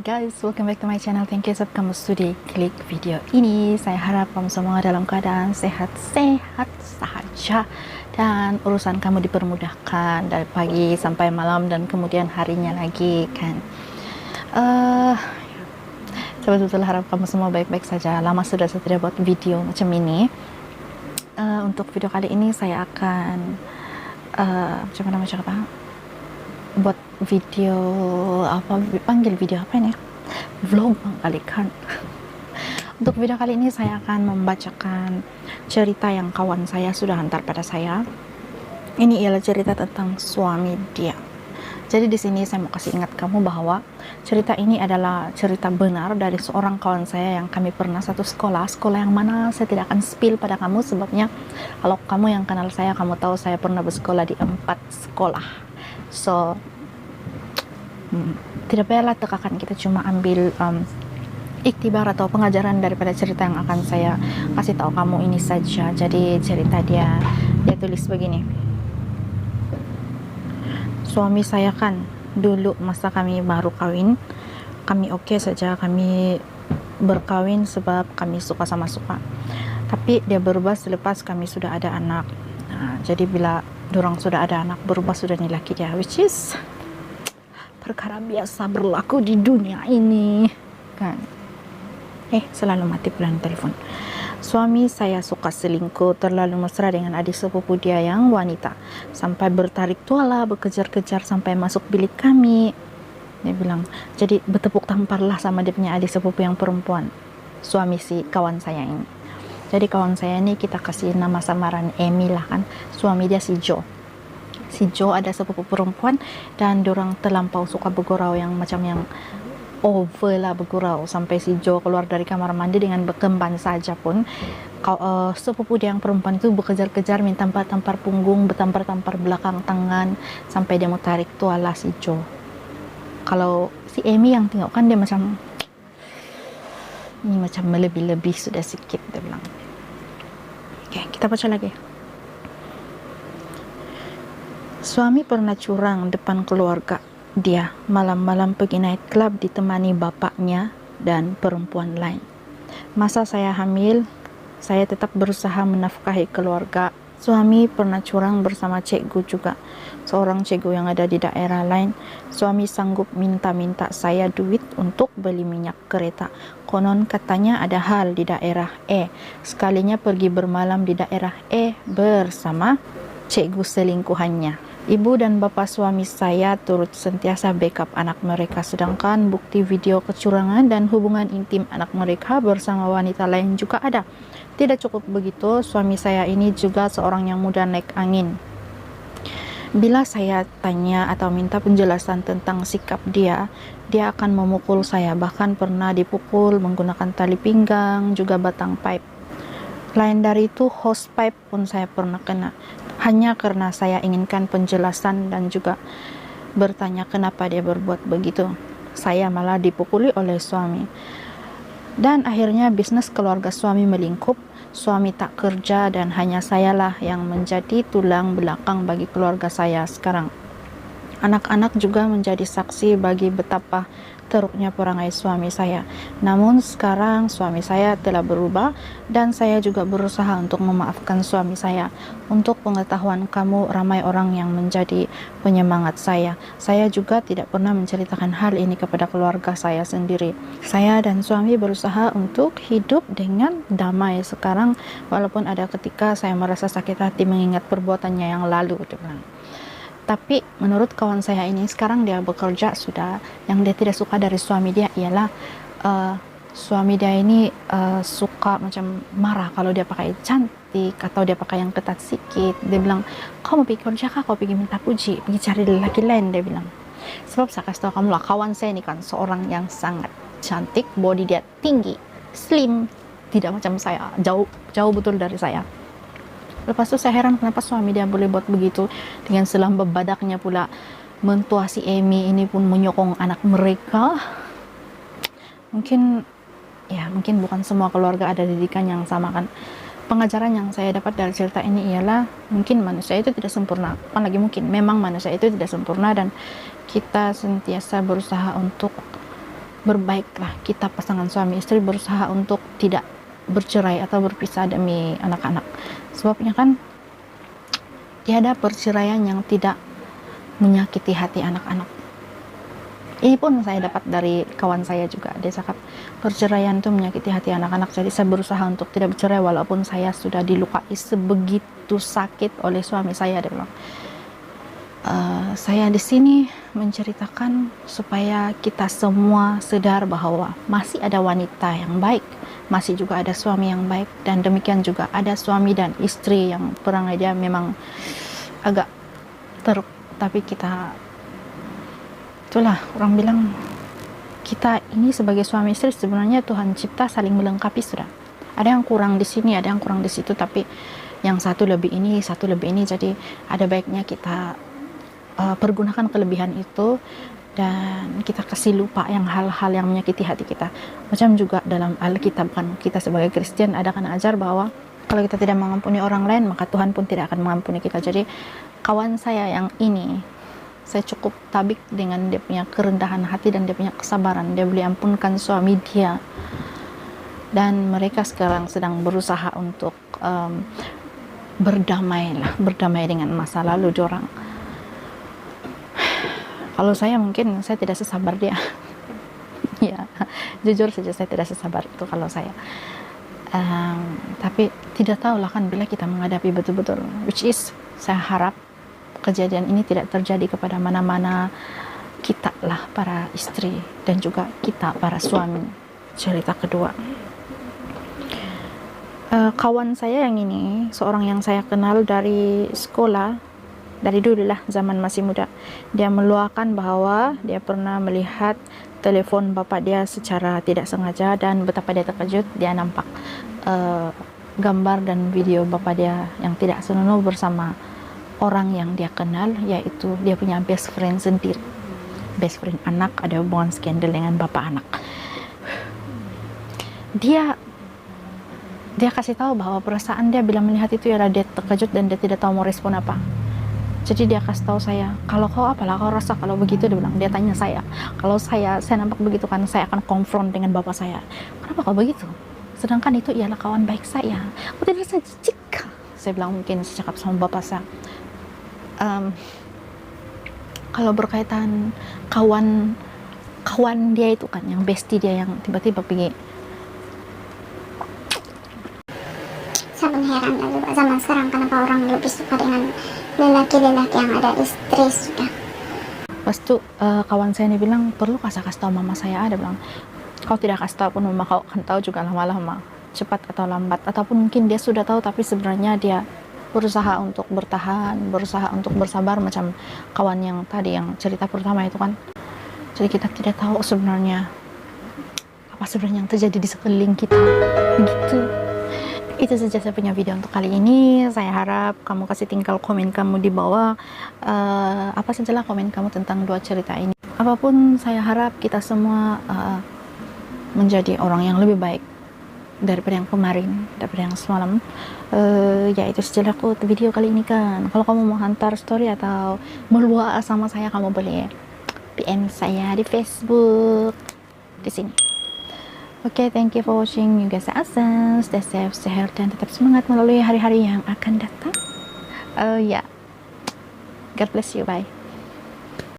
guys, welcome back to my channel. Thank you sebab kamu sudah klik video ini. Saya harap kamu semua dalam keadaan sehat-sehat saja dan urusan kamu dipermudahkan dari pagi sampai malam dan kemudian harinya lagi kan. Saya betul-betul harap kamu semua baik-baik saja. Lama sudah saya tidak buat video macam ini. Untuk video kali ini saya akan buat video panggil video apa ini, vlog kali kan. Untuk video kali ini saya akan membacakan cerita yang kawan saya sudah hantar pada saya. Ini ialah cerita tentang suami dia. Jadi di sini saya mau kasih ingat kamu bahwa cerita ini adalah cerita benar dari seorang kawan saya yang kami pernah satu sekolah yang mana saya tidak akan spill pada kamu, sebabnya kalau kamu yang kenal saya, kamu tahu saya pernah bersekolah di 4 sekolah. So tidak payahlah tekakan, kita cuma ambil iktibar atau pengajaran daripada cerita yang akan saya kasih tahu kamu ini saja. Jadi cerita dia tulis begini. Suami saya kan dulu masa kami baru kawin, kami oke saja, kami berkawin sebab kami suka sama suka. Tapi dia berubah selepas kami sudah ada anak. Jadi bila dorang sudah ada anak, berubah sudah nih laki dia, which is perkara biasa berlaku di dunia ini kan. Selalu mati pelan telepon. Suami saya suka selingkuh, terlalu mesra dengan adik sepupu dia yang wanita, sampai bertarik tuala, berkejar-kejar sampai masuk bilik kami. Dia bilang, jadi bertepuk tamparlah sama dia punya adik sepupu yang perempuan, suami si kawan saya ini. Jadi kawan saya ini kita kasih nama samaran Emi lah kan. Suami dia si Joe. Si Joe ada sepupu perempuan dan dorang terlampau suka bergurau, yang macam yang over lah bergurau, sampai si Joe keluar dari kamar mandi dengan berkemban saja pun sepupu dia yang perempuan itu berkejar-kejar, minta tampar punggung, bertampar-tampar belakang tangan, sampai dia mau tarik tuala si Joe. Kalau si Emi yang tengok kan dia macam ini macam melebih-lebih sudah sikit, dia bilang. Kita baca lagi. Suami pernah curang depan keluarga dia, malam-malam pergi night club ditemani bapaknya dan perempuan lain. Masa saya hamil, saya tetap berusaha menafkahi keluarga. Suami pernah curang bersama cikgu juga, seorang cikgu yang ada di daerah lain. Suami sanggup minta-minta saya duit untuk beli minyak kereta. Konon katanya ada hal di daerah E. Sekalinya pergi bermalam di daerah E bersama cikgu selingkuhannya. Ibu dan bapak suami saya turut sentiasa backup anak mereka, sedangkan bukti video kecurangan dan hubungan intim anak mereka bersama wanita lain juga ada. Tidak cukup begitu, suami saya ini juga seorang yang mudah naik angin. Bila saya tanya atau minta penjelasan tentang sikap dia akan memukul saya, bahkan pernah dipukul menggunakan tali pinggang, juga batang pipe. Lain dari itu, hose pipe pun saya pernah kena. Hanya karena saya inginkan penjelasan dan juga bertanya kenapa dia berbuat begitu, saya malah dipukuli oleh suami. Dan akhirnya bisnis keluarga suami melingkup. Suami tak kerja dan hanya sayalah yang menjadi tulang belakang bagi keluarga saya sekarang. Anak-anak juga menjadi saksi bagi betapa teruknya perangai suami saya. Namun sekarang suami saya telah berubah dan saya juga berusaha untuk memaafkan suami saya. Untuk pengetahuan kamu, ramai orang yang menjadi penyemangat saya. Saya juga tidak pernah menceritakan hal ini kepada keluarga saya sendiri. Saya dan suami berusaha untuk hidup dengan damai sekarang, walaupun ada ketika saya merasa sakit hati mengingat perbuatannya yang lalu. Tapi menurut kawan saya ini, sekarang dia bekerja sudah. Yang dia tidak suka dari suami dia ialah suami dia ini suka macam marah kalau dia pakai cantik atau dia pakai yang ketat sikit. Dia bilang, kau mau pergi kerja kah? Kau pergi minta puji, pergi cari lelaki lain, dia bilang. Sebab saya kasih tahu kamu lah, kawan saya ini kan seorang yang sangat cantik, body dia tinggi, slim, tidak macam saya, jauh betul dari saya. Lepas itu saya heran kenapa suami dia boleh buat begitu, dengan selamba badaknya pula mentua si Emi ini pun menyokong anak mereka. Mungkin bukan semua keluarga ada didikan yang sama kan. Pengajaran yang saya dapat dari cerita ini ialah mungkin manusia itu tidak sempurna, memang manusia itu tidak sempurna, dan kita sentiasa berusaha untuk berbaiklah kita pasangan suami istri berusaha untuk tidak bercerai atau berpisah demi anak-anak. Sebabnya kan tiada perceraian yang tidak menyakiti hati anak-anak. Ini pun saya dapat dari kawan saya juga. Dia cakap perceraian itu menyakiti hati anak-anak. Jadi saya berusaha untuk tidak bercerai walaupun saya sudah dilukai sebegitu sakit oleh suami saya. Dia bilang, saya di sini menceritakan supaya kita semua sadar bahwa masih ada wanita yang baik, masih juga ada suami yang baik, dan demikian juga ada suami dan istri yang perangai dia memang agak teruk, tapi kita, itulah orang bilang, kita ini sebagai suami istri sebenarnya Tuhan cipta saling melengkapi sudah. Ada yang kurang di sini, ada yang kurang di situ, tapi yang satu lebih ini, satu lebih ini, jadi ada baiknya kita pergunakan kelebihan itu dan kita kasih lupa yang hal-hal yang menyakiti hati kita. Macam juga dalam Alkitab kan, kita sebagai Kristen ada kan ajar bahwa kalau kita tidak mengampuni orang lain maka Tuhan pun tidak akan mengampuni kita. Jadi kawan saya yang ini, saya cukup tabik dengan dia punya kerendahan hati dan dia punya kesabaran. Dia boleh ampunkan suami dia, dan mereka sekarang sedang berusaha untuk berdamai dengan masa lalu diorang. Kalau saya mungkin saya tidak sesabar dia. Ya, jujur saja saya tidak sesabar itu kalau saya. Tapi tidak tahulah kan bila kita menghadapi betul-betul, which is saya harap kejadian ini tidak terjadi kepada mana-mana kita lah para istri dan juga kita para suami. Cerita kedua, kawan saya yang ini seorang yang saya kenal dari sekolah, dari dulu lah, zaman masih muda. Dia meluahkan bahwa dia pernah melihat telepon bapak dia secara tidak sengaja dan betapa dia terkejut. Dia nampak gambar dan video bapak dia yang tidak senonoh bersama orang yang dia kenal, yaitu dia punya best friend sendiri, best friend anak, ada hubungan skandal dengan bapak anak. Dia kasih tahu bahwa perasaan dia bila melihat itu ialah dia terkejut dan dia tidak tahu mau respon apa. Jadi dia kasih tahu saya, kalau kau apalah kau rasa kalau begitu, dia bilang. Dia tanya saya, kalau saya nampak begitu kan saya akan konfront dengan bapak saya. Kenapa kau begitu? Sedangkan itu ialah kawan baik saya. Kau tidak rasa jijik? Saya bilang mungkin saya cakap sama bapak saya. Kalau berkaitan kawan dia itu kan, yang bestie dia yang tiba-tiba pergi. Saya pun heran juga zaman sekarang kenapa orang lebih suka dengan lelaki-lelaki yang ada istri sudah. Pas itu kawan saya ini bilang, perlu kasih tahu mama saya. Ada bilang, kau tidak kasih tahu pun mama kau akan tahu juga lama-lama, cepat atau lambat. Ataupun mungkin dia sudah tahu tapi sebenarnya dia berusaha untuk bertahan, berusaha untuk bersabar, macam kawan yang tadi yang cerita pertama itu kan. Jadi kita tidak tahu sebenarnya apa sebenarnya yang terjadi di sekeliling kita, begitu. Itu saja saya punya video untuk kali ini. Saya harap kamu kasih tinggal komen kamu di bawah, apa sajalah komen kamu tentang dua cerita ini. Apapun, saya harap kita semua menjadi orang yang lebih baik daripada yang kemarin, daripada yang semalam. Ya itu saja aku video kali ini kan. Kalau kamu mau hantar story atau meluah sama saya, kamu boleh PM saya di Facebook di sini. Oke, thank you for watching. You guys are awesome. Stay safe, stay healthy, dan tetap semangat melalui hari-hari yang akan datang. God bless you. Bye.